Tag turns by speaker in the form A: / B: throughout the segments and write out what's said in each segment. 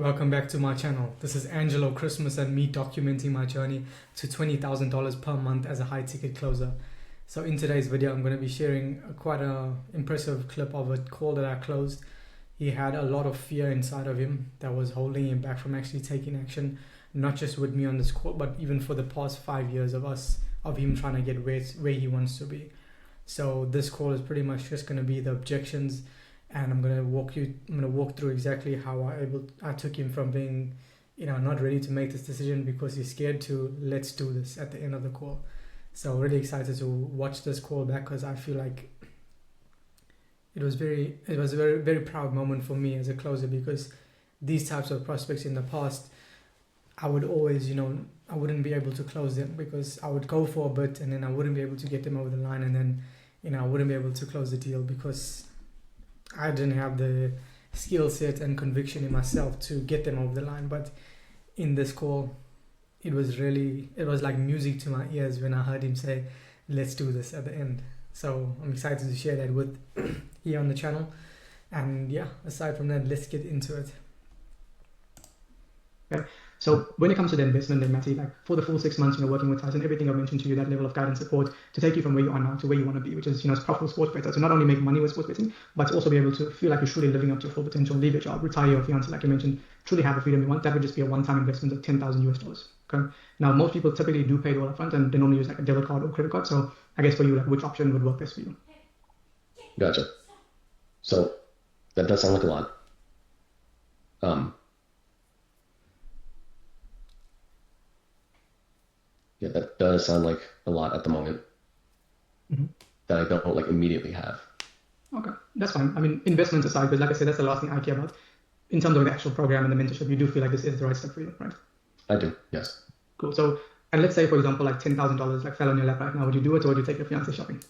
A: Welcome back to my channel. This is Angelo Christmas and me documenting my journey to $20,000 per month as a high ticket closer. So in today's video, I'm going to be sharing quite an impressive clip of a call that I closed. He had a lot of fear inside of him that was holding him back from actually taking action, not just with me on this call, but even for the past 5 years of him trying to get where he wants to be. So this call is pretty much just going to be the objections, and I'm gonna walk through exactly how I took him from being, not ready to make this decision because he's scared to let's do this at the end of the call. So really excited to watch this call back because I feel like it was a very, very proud moment for me as a closer, because these types of prospects in the past, I would always, I wouldn't be able to close them because I would go for a bit and then I wouldn't be able to get them over the line, and then, I wouldn't be able to close the deal because I didn't have the skill set and conviction in myself to get them over the line. But in this call, it was like music to my ears when I heard him say, let's do this at the end. So I'm excited to share that with here on the channel. And yeah, aside from that, let's get into it.
B: Okay. So when it comes to the investment, then Matty, like for the full 6 months, working with us and everything I've mentioned to you, that level of guidance support to take you from where you are now to where you want to be, which is, as a profitable sports bettor. So not only make money with sports betting, but to also be able to feel like you're truly living up to your full potential, leave your job, retire your fiance, like you mentioned, truly have the freedom you want. That would just be a one-time investment of 10,000 US dollars. Okay. Now, most people typically do pay it all up front, and they normally use like a debit card or credit card. So I guess for you, like which option would work best for you?
C: Gotcha. So that does sound like a lot. Yeah, that does sound like a lot at the moment that I don't like immediately have.
B: Okay, that's fine. I mean, investments aside, because like I said, that's the last thing I care about. In terms of the actual program and the mentorship, you do feel like this is the right step for you, right?
C: I do, yes.
B: Cool. So, and let's say, for example, like $10,000 like fell on your lap right now. Would you do it, or would you take your fiance shopping?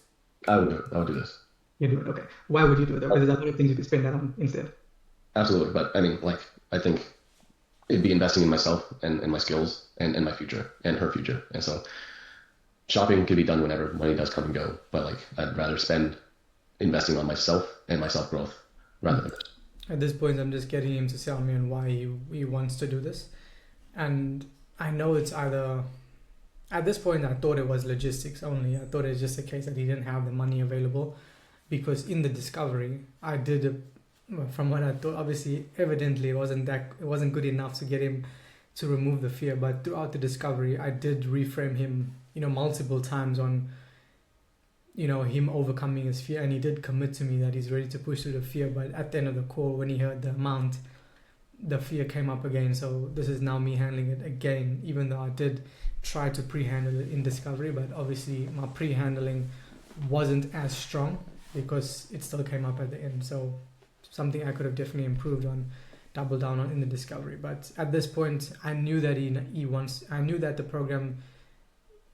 C: I would do it. I would do this.
B: You do it. Okay. Why would you do it? Because there's a lot of things you could spend that on instead.
C: Absolutely, but I mean, I think it'd be investing in myself and my skills and my future and her future. And so shopping can be done whenever money does come and go, but I'd rather spend investing on myself and my self-growth rather than.
A: At this point, I'm just getting him to tell me on why he wants to do this. And I know it's either, at this point, I thought it was logistics only. I thought it was just a case that he didn't have the money available, because in the discovery, I did from what I thought, obviously, evidently, it wasn't good enough to get him to remove the fear. But throughout the discovery, I did reframe him, multiple times on, him overcoming his fear, and he did commit to me that he's ready to push through the fear. But at the end of the call, when he heard the amount, the fear came up again. So this is now me handling it again, even though I did try to pre-handle it in discovery, but obviously my pre-handling wasn't as strong because it still came up at the end. So something I could have definitely improved on, double down on in the discovery. But at this point, I knew that I knew that the program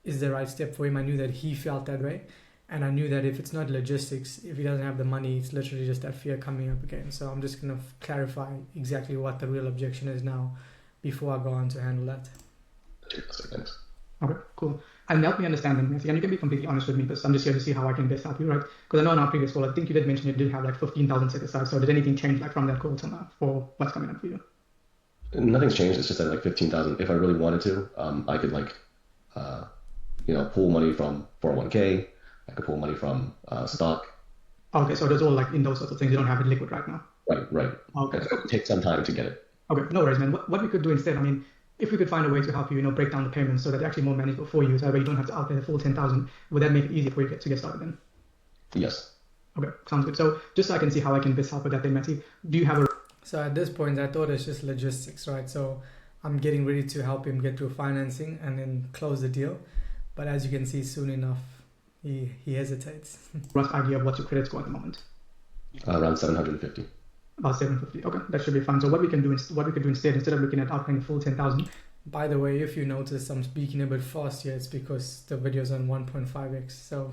A: is the right step for him. I knew that he felt that way. And I knew that if it's not logistics, if he doesn't have the money, it's literally just that fear coming up again. So I'm just going to clarify exactly what the real objection is now before I go on to handle that.
C: Thanks.
B: Okay, cool. And help me understand them, Matthew. And you can be completely honest with me, because I'm just here to see how I can best help you, right? Because I know in our previous call, I think you did mention you did have like 15,000 set aside. So did anything change from that call till now for what's coming up for you?
C: Nothing's changed. It's just that 15,000, if I really wanted to, I could pull money from 401k. I could pull money from stock.
B: Okay, so there's all in those sorts of things. You don't have it liquid right now.
C: Right.
B: Okay.
C: So it would take some time to get it.
B: Okay, no worries, man. What we could do instead, I mean, if we could find a way to help you, break down the payments so that they're actually more manageable for you, so that way you don't have to outlay the full 10,000, would that make it easier for you to get started then?
C: Yes.
B: Okay, sounds good. So just so I can see how I can best help with that then, Matty, do you have a...
A: So at this point, I thought it's just logistics, right? So I'm getting ready to help him get through financing and then close the deal. But as you can see, soon enough, he hesitates.
B: rough idea of what your credit score at the moment?
C: Around 750.
B: About 750. Okay, that should be fine. So what we could do instead of looking at outpaying the full 10,000.
A: By the way, if you notice I'm speaking a bit fast here, it's because the video's on 1.5x. So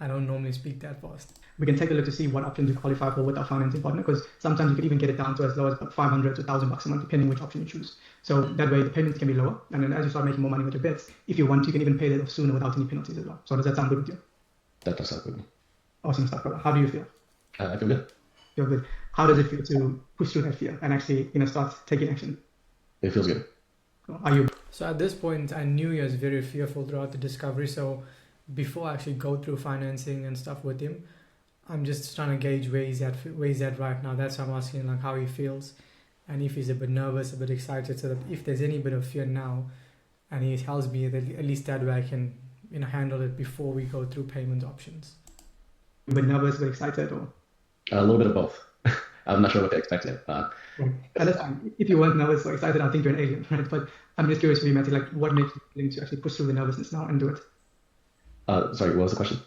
A: I don't normally speak that fast.
B: We can take a look to see what options you qualify for with our financing partner, because sometimes you can even get it down to as low as about 500 to 1,000 bucks a month, depending which option you choose. So that way the payments can be lower, and then as you start making more money with your bets, if you want, you can even pay that off sooner without any penalties as well. So does that sound good with you?
C: That does sound good.
B: Awesome stuff, brother. How do you feel?
C: I feel good.
B: feel good. How does it feel to push through that fear and actually, start taking action?
C: It feels good.
B: Are you?
A: So at this point, I knew he was very fearful throughout the discovery. So before I actually go through financing and stuff with him, I'm just trying to gauge where he's at right now. That's why I'm asking like how he feels, and if he's a bit nervous, a bit excited. So that if there's any bit of fear now, and he tells me that at least that way I can handle it before we go through payment options.
B: A bit nervous, a bit excited, or
C: A little bit of both. I'm not sure what to expect yet.
B: right. And that's fine. If you weren't nervous or excited, I think you're an alien, right? But I'm just curious for you, Matthew, like what makes you willing to actually push through the nervousness now and do it?
C: Sorry, what was the question?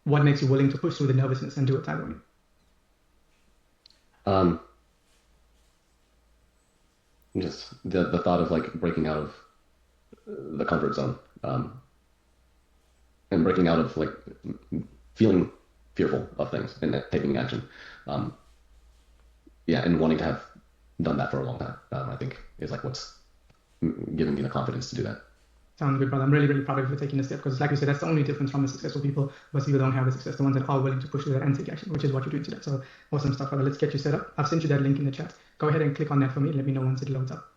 B: What makes you willing to push through the nervousness and do it that way?
C: Just the thought of like breaking out of the comfort zone, and breaking out of like feeling fearful of things and then taking action. Yeah, and wanting to have done that for a long time, I think is like what's giving me the confidence to do that.
B: Sounds good, brother. I'm really, really proud of you for taking the step because, like you said, that's the only difference from the successful people versus people who don't have the success, the ones that are willing to push through that and take action, which is what you're doing today. So awesome stuff, brother. Let's get you set up. I've sent you that link in the chat. Go ahead and click on that for me. Let me know once it loads up.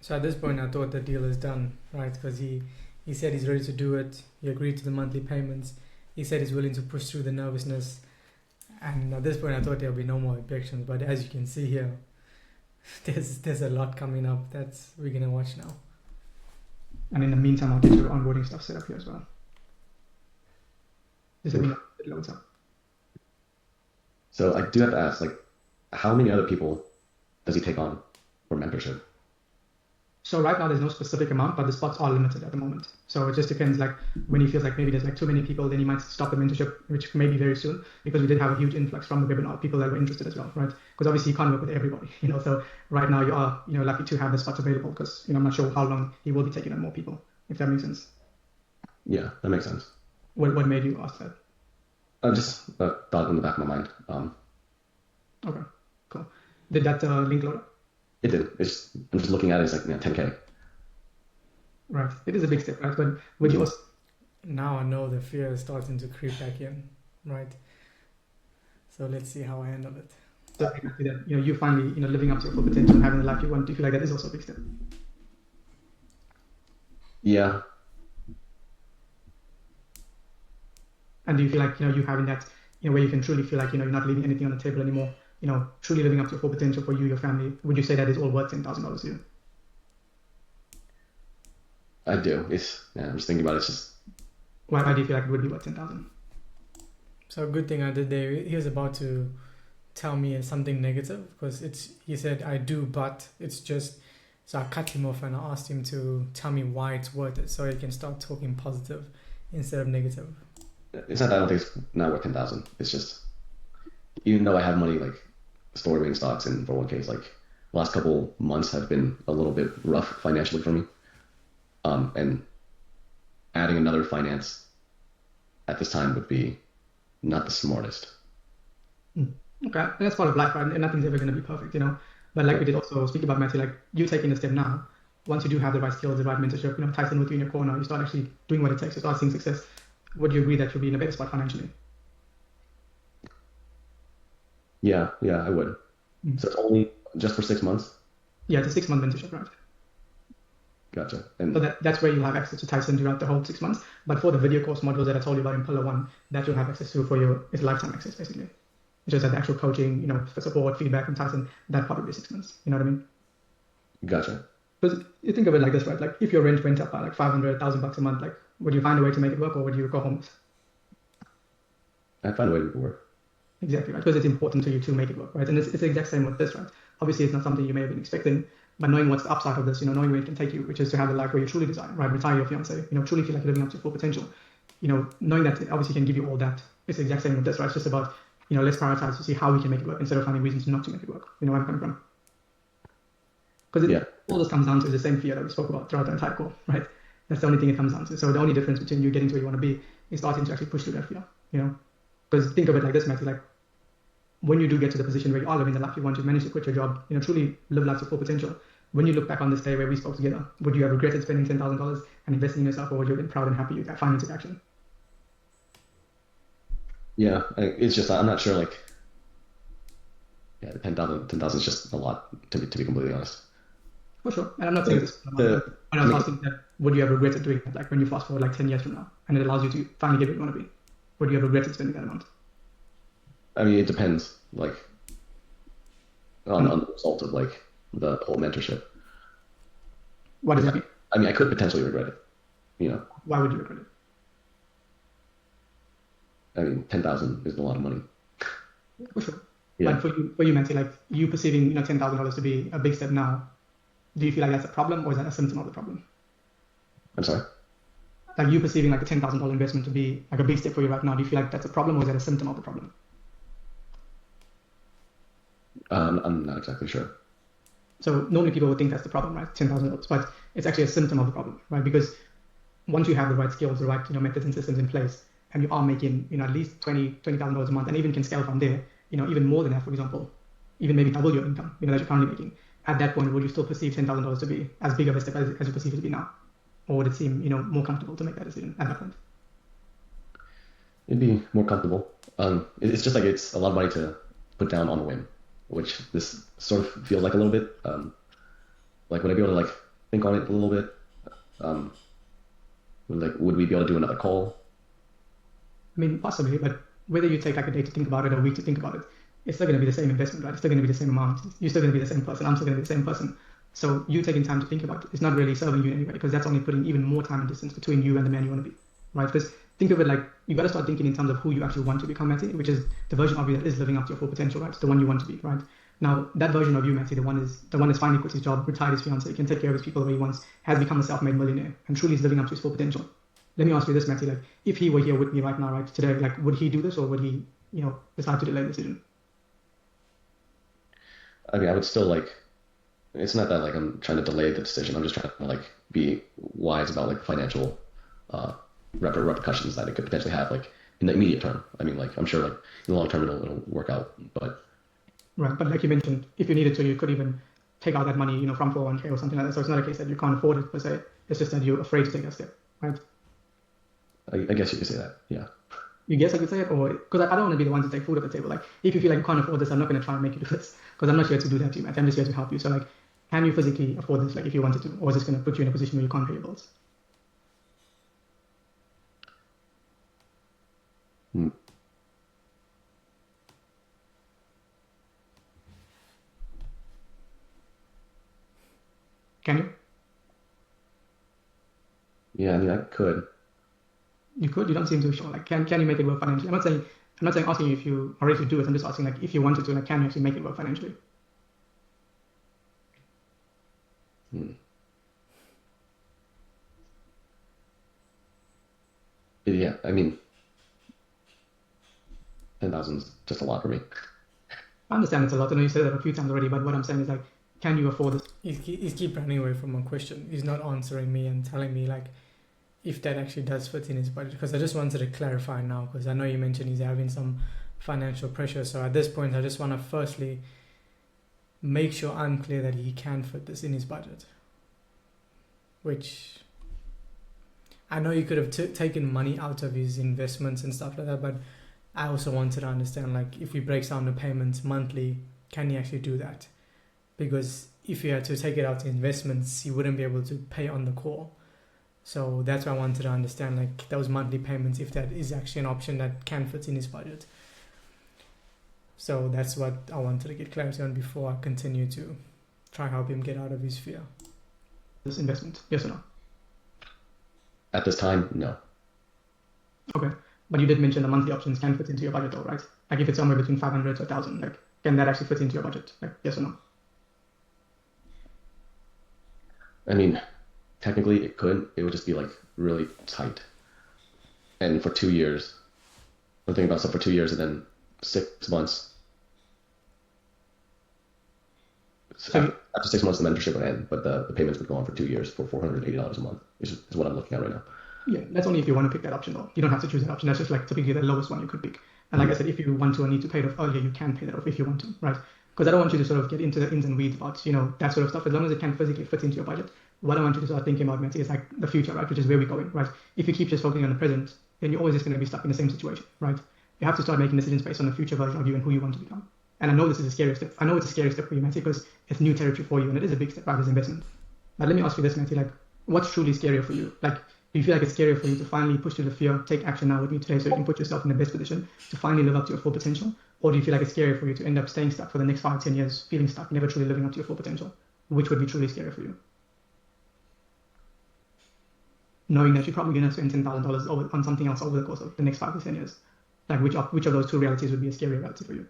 A: So at this point, I thought the deal is done, right? Because he said he's ready to do it. He agreed to the monthly payments. He said he's willing to push through the nervousness. And at this point, I thought there'll be no more objections. But as you can see here, there's a lot coming up that's we're gonna watch now.
B: And in the meantime, I'll get your onboarding stuff set up here as well. Just let me know if it loads up.
C: So I do have to ask, like, how many other people does he take on for mentorship?
B: So right now there's no specific amount, but the spots are limited at the moment. So it just depends, like when he feels like maybe there's like too many people, then he might stop the mentorship, which may be very soon, because we did have a huge influx from the webinar, people that were interested as well, right? Because obviously you can't work with everybody, So right now you are, lucky to have the spots available because, I'm not sure how long he will be taking on more people, if that makes sense.
C: Yeah, that makes sense.
B: What made you ask that?
C: I just thought in the back of my mind.
B: Okay, cool. Did that link load up?
C: It did. I'm just looking at it. It's like 10K.
B: Right. It is a big step, right? But would you also...
A: Now I know the fear is starting to creep back in, right? So let's see how I handle it.
B: So that, you finally, living up to your full potential and having the life you want, do you feel like that is also a big step?
C: Yeah.
B: And do you feel like, you having that, where you can truly feel like, you're not leaving anything on the table anymore, truly living up to your full potential for you, your family, would you say that is all worth $10,000 to you?
C: I do. I'm just thinking about it. It's just...
B: Why do you feel like it would be worth 10,000?
A: So a good thing I did there, he was about to tell me something negative because he said, I do, but it's just, so I cut him off and I asked him to tell me why it's worth it so he can start talking positive instead of negative.
C: It's not that I don't think it's not worth 10,000. It's just, even though I have money like stored in stocks and 401ks, like the last couple months have been a little bit rough financially for me. And adding another finance at this time would be not the smartest.
B: Okay, and that's part of life, right? And nothing's ever going to be perfect, But like we did also speak about, Matthew, like you taking the step now, once you do have the right skills, the right mentorship, Tyson with you in your corner, you start actually doing what it takes, you start seeing success. Would you agree that you'll be in a better spot financially?
C: Yeah, I would. So it's only just for 6 months?
B: Yeah, it's a 6-month mentorship, right?
C: Gotcha. And
B: so that's where you'll have access to Tyson throughout the whole 6 months. But for the video course modules that I told you about in Pillar 1, that you'll have access to for you is lifetime access, basically. It's just that the actual coaching, for support, feedback from Tyson, that part will be 6 months. You know what I mean?
C: Gotcha.
B: Because you think of it like this, right? Like if your rent went up by like $500,000 a month, like would you find a way to make it work or would you go homeless?
C: I'd find a way to make it work.
B: Exactly, right? Because it's important to you to make it work, right? And it's the exact same with this, right? Obviously, it's not something you may have been expecting, but knowing what's the upside of this, knowing where it can take you, which is to have the life where you truly desire, right? Retire your fiance, truly feel like you're living up to your full potential. Knowing that it obviously can give you all that. It's the exact same with this, right? It's just about, let's prioritize to see how we can make it work instead of finding reasons not to make it work. You know where I'm coming from? Because all this comes down to the same fear that we spoke about throughout the entire call, right? That's the only thing it comes down to. So the only difference between you getting to where you want to be is starting to actually push through that fear, Because think of it like this, Matthew, like when you do get to the position where you are living the life you want, you've managed to quit your job, truly live life to full potential. When you look back on this day where we spoke together, would you have regretted spending $10,000 and investing in yourself, or would you have been proud and happy you finally took action?
C: Yeah, it's just I'm not sure. Like, yeah, 10,000 is just a lot to be completely honest.
B: For sure. And I'm not saying
C: Like,
B: this,
C: the
B: but I was asking that, would you have regretted doing that? Like when you fast forward like 10 years from now and it allows you to finally get where you want to be. Would you have regretted spending that amount?
C: I mean, it depends. Like
B: And
C: on the result of like the whole mentorship.
B: what does that mean?
C: I mean, I could potentially regret it. You know,
B: Why would you regret it?
C: I mean, 10,000 is a lot of money.
B: For sure.
C: Yeah.
B: But for you, Matty, like you perceiving, $10,000 to be a big step now, do you feel like that's a problem or is that a symptom of the problem?
C: I'm sorry.
B: Like you perceiving like the $10,000 investment to be like a big step for you right now, do you feel like that's a problem or is that a symptom of the problem?
C: I'm not exactly sure.
B: So normally people would think that's the problem, right? $10,000, but it's actually a symptom of the problem, right? Because once you have the right skills, the right methods and systems in place, and you are making at least $20,000 a month, and even can scale from there, even more than that, for example, even maybe double your income, that you're currently making. At that point, would you still perceive $10,000 to be as big of a step as you perceive it to be now, or would it seem more comfortable to make that decision at that point?
C: It'd be more comfortable. It's just like it's a lot of money to put down on a whim, which this sort of feels like a little bit. Like would I be able to like think on it a little bit? Would we be able to do another call?
B: I mean, possibly, but whether you take like a day to think about it or a week to think about it, it's still going to be the same investment, right? It's still going to be the same amount. You're still going to be the same person. I'm still going to be the same person. So you taking time to think about it, it's not really serving you in any way because that's only putting even more time and distance between you and the man you want to be, right? Because think of it like you got to start thinking in terms of who you actually want to become, Matty, which is the version of you that is living up to your full potential, right? It's the one you want to be, right? Now that version of you, Matty, the one that's finally quit his job, retired his fiance, can take care of his people the way he wants, has become a self-made millionaire, and truly is living up to his full potential. Let me ask you this, Matty, like if he were here with me right now, right today, like would he do this or would he, decide to delay the decision?
C: I mean, I would still like. It's not that like I'm trying to delay the decision. I'm just trying to like be wise about like financial repercussions that it could potentially have like in the immediate term. I mean, like I'm sure like in the long term it'll work out, but
B: right. But like you mentioned, if you needed to, you could even take out that money, from 401k or something like that. So it's not a case that you can't afford it per se. It's just that you're afraid to take that step, right?
C: I guess you could say that. Yeah.
B: You guess I could say it, or because I don't want to be the one to take food off the table. Like if you feel like you can't afford this, I'm not going to try and make you do this because I'm not here to do that to you, man. I'm just here to help you. So like, can you physically afford this? Like if you wanted to, or is this going to put you in a position where you can't pay your bills?
C: Hmm.
B: Can you?
C: Yeah, I mean, I could.
B: You could. You don't seem too sure. Like, can you make it work financially? I'm not saying asking you if you are ready to do it. I'm just asking like if you wanted to, like, can you actually make it work financially?
C: Hmm. Yeah, I mean, 10,000 is just a lot for me.
B: I understand it's a lot. I know you said that a few times already, but what I'm saying is like, can you afford this?
A: He's keep running away from my question. He's not answering me and telling me like if that actually does fit in his budget. Because I just wanted to clarify now, because I know you mentioned he's having some financial pressure. So at this point, I just want to firstly make sure I'm clear that he can fit this in his budget. Which I know you could have taken money out of his investments and stuff like that, but I also wanted to understand like if he breaks down the payments monthly, can he actually do that? Because if he had to take it out to investments, he wouldn't be able to pay on the call. So that's why I wanted to understand like those monthly payments, if that is actually an option that can fit in his budget. So that's what I wanted to get clarity on before I continue to try help him get out of his fear.
B: This investment, yes or no?
C: At this time, no.
B: Okay, but you did mention the monthly options can fit into your budget though, right? Like if it's somewhere between 500 to 1,000, like can that actually fit into your budget? Like yes or no?
C: I mean, technically it could. It would just be like really tight. And for 2 years, I'm thinking about stuff for 2 years and then 6 months.
B: So
C: After 6 months, the mentorship would end, but the payments would go on for 2 years for $480 a month, is what I'm looking at right now.
B: yeah, that's only if you want to pick that option though. You don't have to choose that option. That's just like typically the lowest one you could pick. And like I said, if you want to or need to pay it off earlier, you can pay that off if you want to, right? Because I don't want you to sort of get into the ins and weeds about, that sort of stuff. As long as it can physically fit into your budget, what I want you to start thinking about, Matty, is like the future, right? Which is where we're going, right? If you keep just focusing on the present, then you're always just going to be stuck in the same situation, right? You have to start making decisions based on the future version of you and who you want to become. And I know this is a scary step. I know it's a scary step for you, Matty, because it's new territory for you and it is a big step out of this investment. But let me ask you this, Matty, like, what's truly scarier for you? Like, do you feel like it's scarier for you to finally push through the fear, take action now with me today so you can put yourself in the best position to finally live up to your full potential? Or do you feel like it's scarier for you to end up staying stuck for the next 5, 10 years, feeling stuck, never truly living up to your full potential? Which would be truly scarier for you? Knowing that you're probably going to spend $10,000 on something else over the course of the next 5 to 10 years. Like, which of those two realities would be a scary reality for you?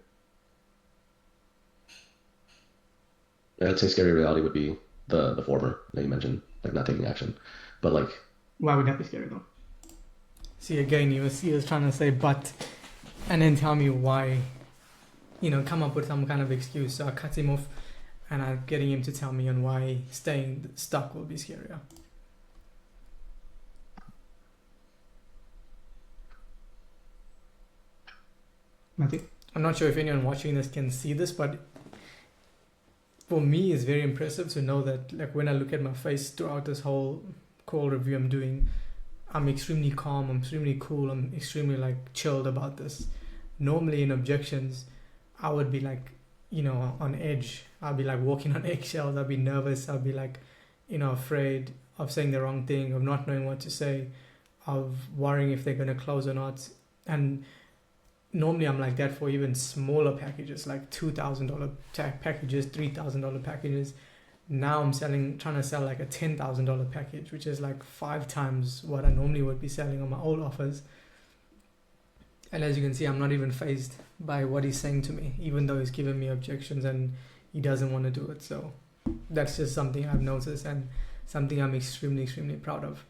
C: I'd say scary reality would be the former that you mentioned, like not taking action. But like,
B: why would that be scary though?
A: See, again, he was trying to say but, and then tell me why, come up with some kind of excuse. So I cut him off and I'm getting him to tell me on why staying stuck will be scarier.
B: Matthew?
A: I'm not sure if anyone watching this can see this, but for me, it's very impressive to know that, like, when I look at my face throughout this whole call review I'm doing, I'm extremely calm, I'm extremely cool, I'm extremely, like, chilled about this. Normally in objections, I would be, like, on edge. I'll be, like, walking on eggshells. I'll be nervous. I'll be, like, afraid of saying the wrong thing, of not knowing what to say, of worrying if they're going to close or not. And normally I'm like that for even smaller packages, like $2,000 packages, $3,000 packages. Now I'm trying to sell like a $10,000 package, which is like 5 times what I normally would be selling on my old offers. And as you can see, I'm not even fazed by what he's saying to me, even though he's giving me objections and he doesn't want to do it. So that's just something I've noticed and something I'm extremely, extremely proud of.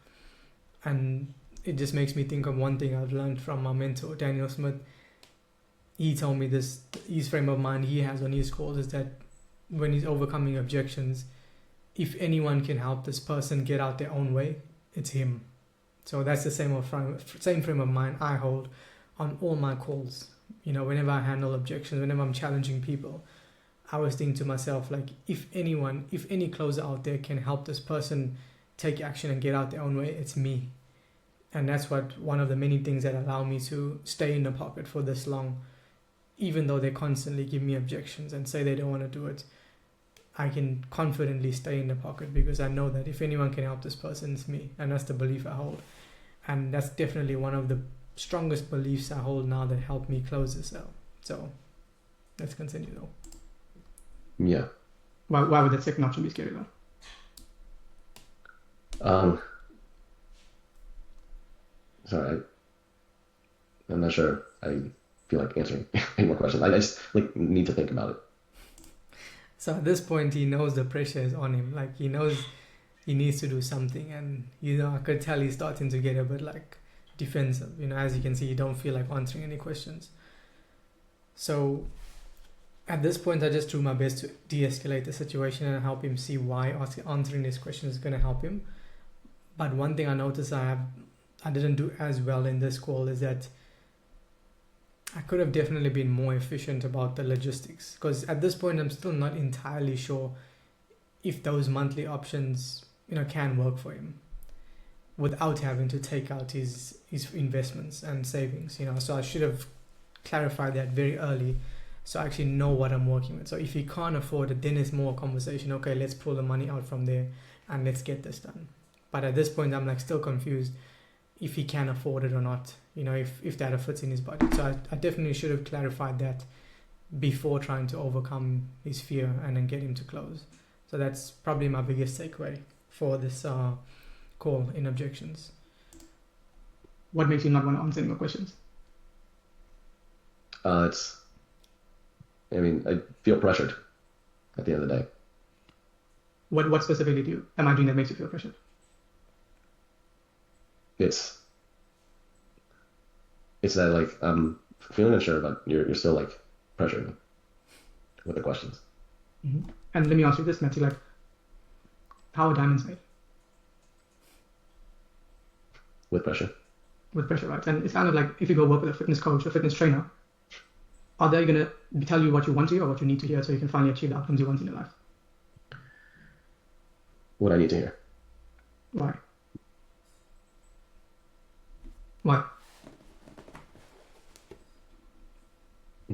A: And it just makes me think of one thing I've learned from my mentor, Daniel Smith. He told me this, his frame of mind he has on his calls is that when he's overcoming objections, if anyone can help this person get out their own way, it's him. So that's the same frame of mind I hold on all my calls. Whenever I handle objections, whenever I'm challenging people, I always think to myself, like, if any closer out there can help this person take action and get out their own way, it's me. And that's one of the many things that allow me to stay in the pocket for this long. Even though they constantly give me objections and say they don't want to do it, I can confidently stay in the pocket because I know that if anyone can help this person, it's me. And that's the belief I hold. And that's definitely one of the strongest beliefs I hold now that help me close this out. So let's continue though.
C: Yeah.
B: Why would that second option be scary though?
C: Sorry, I'm not sure I feel like answering any more questions. I just need to think about it.
A: So at this point, he knows the pressure is on him. Like, he knows he needs to do something, and I could tell he's starting to get a bit like defensive. As you can see, he don't feel like answering any questions. So at this point, I just do my best to de-escalate the situation and help him see why answering these questions is going to help him. But one thing I noticed I didn't do as well in this call is that I could have definitely been more efficient about the logistics, because at this point I'm still not entirely sure if those monthly options can work for him without having to take out his investments and savings. So I should have clarified that very early so I actually know what I'm working with. So if he can't afford it, then it's more a conversation. Okay, let's pull the money out from there and let's get this done. But at this point I'm still confused if he can afford it or not, if that fits in his budget. So I definitely should have clarified that before trying to overcome his fear and then get him to close. So that's probably my biggest takeaway for this call in objections.
B: What makes you not want to answer any more questions?
C: I feel pressured at the end of the day.
B: What specifically am I doing that makes you feel pressured?
C: It's that I'm feeling unsure, but you're still pressured with the questions.
B: Mm-hmm. And let me ask you this, Matthew, how are diamonds made?
C: With pressure.
B: With pressure, right? And it's kind of like if you go work with a fitness coach or fitness trainer, are they going to tell you what you want to hear or what you need to hear so you can finally achieve the outcomes you want in your life?
C: What I need to hear.
B: Why? Why?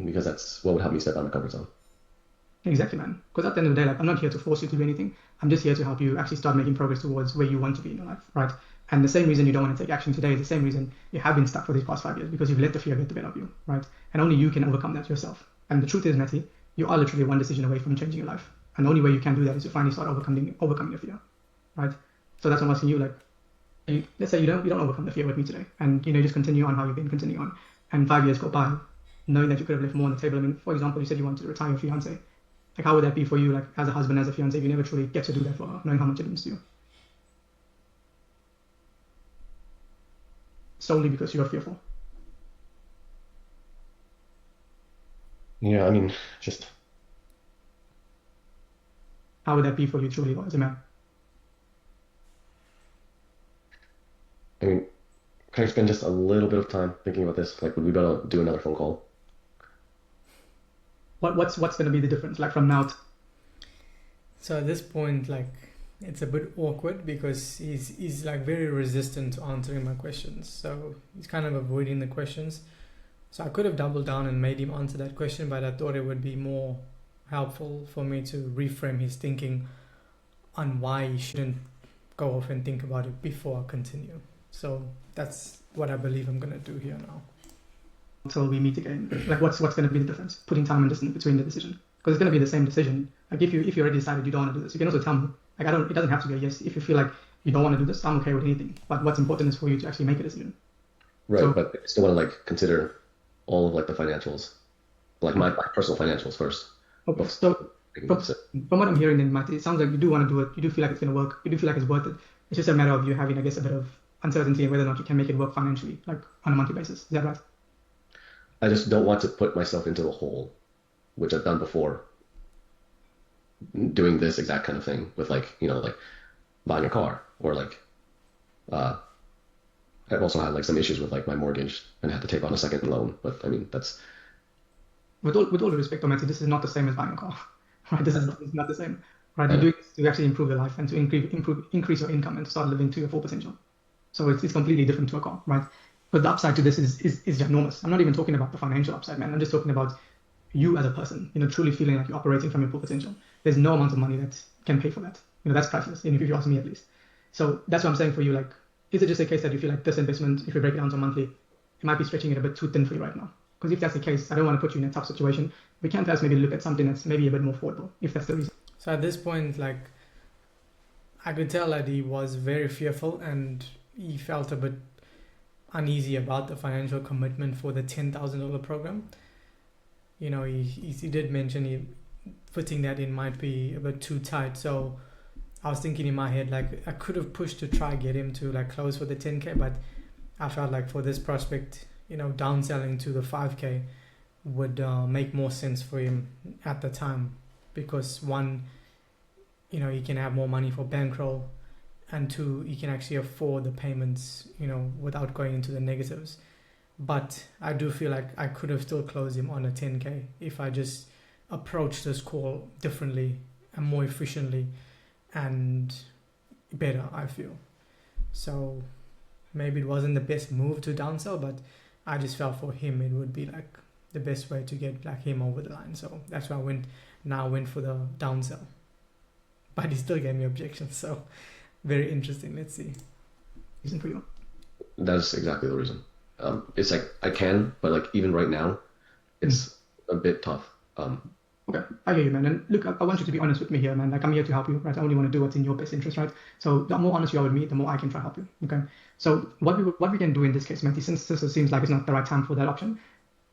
C: because that's what would help me step out of my comfort zone.
B: Exactly, man. Because at the end of the day, like, I'm not here to force you to do anything. I'm just here to help you actually start making progress towards where you want to be in your life, right? And the same reason you don't want to take action today is the same reason you have been stuck for these past 5 years, because you've let the fear get the better of you, right? And only you can overcome that yourself. And the truth is, Matty, you are literally one decision away from changing your life. And the only way you can do that is to finally start overcoming your fear, right? So that's what I'm asking you, like, let's say you don't overcome the fear with me today, and you just continue on how you've been continuing on, and 5 years go by, knowing that you could have left more on the table. I mean, for example, you said you wanted to retire your fiance. Like, how would that be for you, like, as a husband, as a fiance, if you never truly get to do that for her, knowing how much it means to you? Solely because you are fearful.
C: Yeah, I mean, just
B: How would that be for you truly as a man?
C: I mean, can I spend just a little bit of time thinking about this? Like, would we better do another phone call?
B: What's going to be the difference, like, from now to...
A: So at this point, like, it's a bit awkward because he's like very resistant to answering my questions. So he's kind of avoiding the questions. So I could have doubled down and made him answer that question, but I thought it would be more helpful for me to reframe his thinking on why he shouldn't go off and think about it before I continue. So that's what I believe I'm going to do here now.
B: Until we meet again, like, what's going to be the difference? Putting time and distance between the decision, because it's going to be the same decision. Like, if you already decided you don't want to do this, you can also tell me, like, it doesn't have to be a yes. If you feel like you don't want to do this, I'm okay with anything. But what's important is for you to actually make a decision.
C: Right,
B: So,
C: but I still want to like consider all of like the financials, like my personal financials first.
B: okay, so from what I'm hearing, then, Matt, it sounds like you do want to do it. You do feel like it's going to work. You do feel like it's worth it. It's just a matter of you having, I guess, a bit of uncertainty in whether or not you can make it work financially, like, on a monthly basis. Is that right?
C: I just don't want to put myself into a hole, which I've done before, doing this exact kind of thing with like, like buying a car or like, I've also had like some issues with like my mortgage and had to take on a second loan. But I mean, that's
B: With all due respect, Matty, this is not the same as buying a car, right? This is not the same, right?
C: I
B: You're
C: know.
B: doing this to actually improve your life and to increase your income and to start living to your full potential. So it's completely different to a car, right? But the upside to this is enormous. I'm not even talking about the financial upside, man. I'm just talking about you as a person, truly feeling like you're operating from your full potential. There's no amount of money that can pay for that. That's priceless, if you ask me at least. So that's what I'm saying for you. Like, is it just a case that you feel like this investment, if you break it down to monthly, it might be stretching it a bit too thin for you right now? Because if that's the case, I don't want to put you in a tough situation. We can perhaps maybe look at something that's maybe a bit more affordable, if that's the reason.
A: So at this point, like, I could tell that he was very fearful and he felt a bit uneasy about the financial commitment for the $10,000 program. He did mention putting that in might be a bit too tight. So I was thinking in my head, like, I could have pushed to try get him to like close for the 10K, but I felt like for this prospect, downselling to the 5K would make more sense for him at the time, because one, he can have more money for bankroll, and two, he can actually afford the payments, without going into the negatives. But I do feel like I could have still closed him on a 10K if I just approached this call differently and more efficiently and better, I feel. So maybe it wasn't the best move to downsell, but I just felt for him it would be like the best way to get like him over the line. So that's why I went for the downsell. But he still gave me objections, so very interesting. Let's see.
B: Reason for you.
C: That's exactly the reason. It's like I can, but like even right now, it's a bit tough.
B: Okay, I hear you, man. And look, I want you to be honest with me here, man. Like, I'm here to help you, right? I only want to do what's in your best interest, right? So the more honest you are with me, the more I can try to help you, okay? So what we can do in this case, Matty, since this seems like it's not the right time for that option,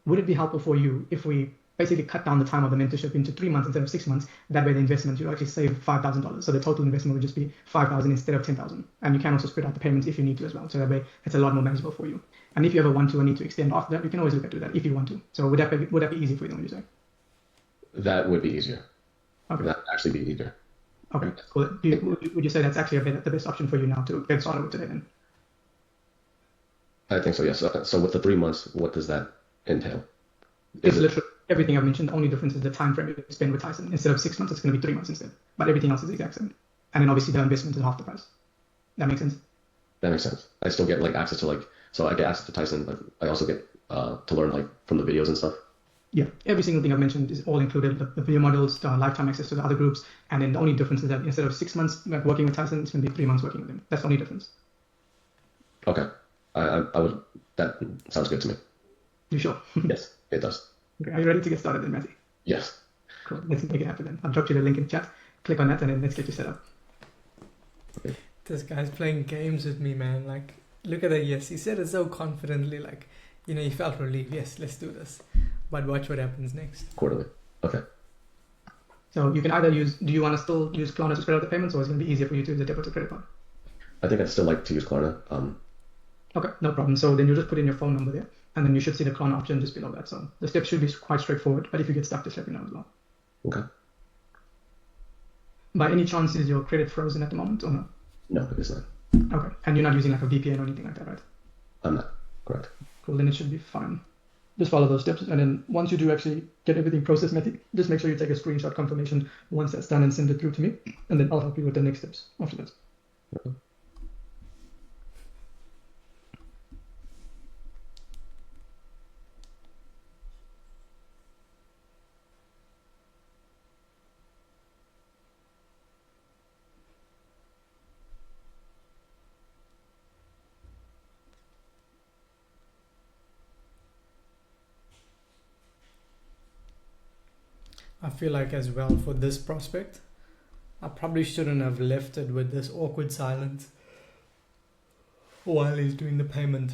B: would it be helpful for you if we basically cut down the time of the mentorship into 3 months instead of 6 months? That way the investment, you actually save $5,000. So the total investment would just be $5,000 instead of $10,000. And you can also spread out the payments if you need to as well. So that way it's a lot more manageable for you. And if you ever want to or need to extend after that, you can always look at doing that if you want to. So would that be easy for you, then, would you say?
C: That would be easier.
B: Okay.
C: That would actually be easier.
B: Okay, cool. Would you say that's actually the best option for you now to get started with today then?
C: I think so, yes. So with the 3 months, what does that entail?
B: It's literally everything I've mentioned. The only difference is the time frame you spend with Tyson. Instead of 6 months, it's going to be 3 months instead. But everything else is the exact same. And then obviously the investment is half the price. That makes sense?
C: That makes sense. I still get like access to so I get access to Tyson, but I also get to learn like from the videos and stuff.
B: Yeah, every single thing I've mentioned is all included, the video models, the lifetime access to the other groups, and then the only difference is that instead of 6 months working with Tyson, it's going to be 3 months working with him. That's the only difference.
C: Okay. I would. That sounds good to me.
B: You sure?
C: Yes, it does.
B: Okay, are you ready to get started then, Matty?
C: Yes.
B: Cool. Let's make it happen then. I'll drop you the link in chat. Click on that and then let's get you set up.
C: Okay.
A: This guy's playing games with me, man. Like, look at that. Yes, he said it so confidently. Like, you know, he felt relieved. Yes, let's do this. But watch what happens next.
C: Quarterly. Okay.
B: So you can either use, do you want to still use Klarna to spread out the payments, or is it going to be easier for you to use a debit or credit card?
C: I think I'd still like to use Klarna.
B: Okay, no problem. So then you just put in your phone number there, and then you should see the Klarna option just below that. So the steps should be quite straightforward, but if you get stuck, just let me know as well.
C: Okay.
B: By any chance, is your credit frozen at the moment or no?
C: No, it is not.
B: Okay, and you're not using like a VPN or anything like that, right?
C: I'm not. Correct.
B: Cool, then it should be fine. Just follow those steps, and then once you do actually get everything processed, Matty, just make sure you take a screenshot confirmation once that's done and send it through to me, and then I'll help you with the next steps after that.
C: Okay.
A: I feel like as well for this prospect, I probably shouldn't have left it with this awkward silence while he's doing the payment.